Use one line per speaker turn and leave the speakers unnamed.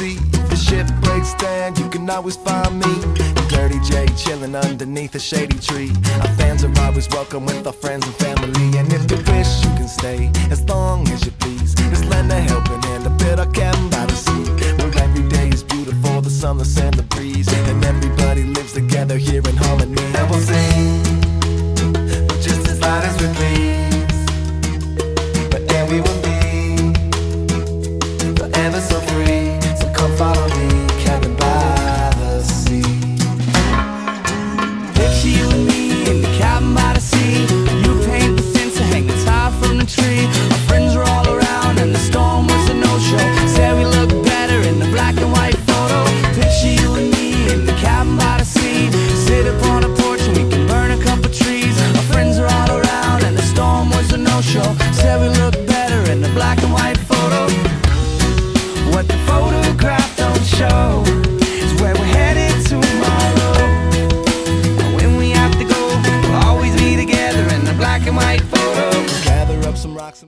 sea. If the ship breaks down, you can always find me and Dirty J chilling underneath a shady tree. Our fans are always welcome with our friends and family, and if you wish, you can stay as long as you please. Just lend a helping hand, a bit of cabin by the sea, where every day is beautiful, the sun, the sand, the breeze, and everybody lives together here in harmony. And we'll sing just as loud as we please, but then we will be forever so free. So come follow me, cabin by the sea.
Picture you and me in the cabin by the sea. You paint the fence and hang the tie from the tree. Our friends were all around and the storm was a no-show. Said we look better in the black and white photo. Picture you and me in the cabin by the sea. Sit up on a porch and we can burn a couple trees. Our friends were all around and the storm was a no-show. Said we look better in the black and white photo. What the photograph don't show is where we're headed tomorrow. And when we have to go, we'll always be together in the black and white photo.
Gather up some rocks and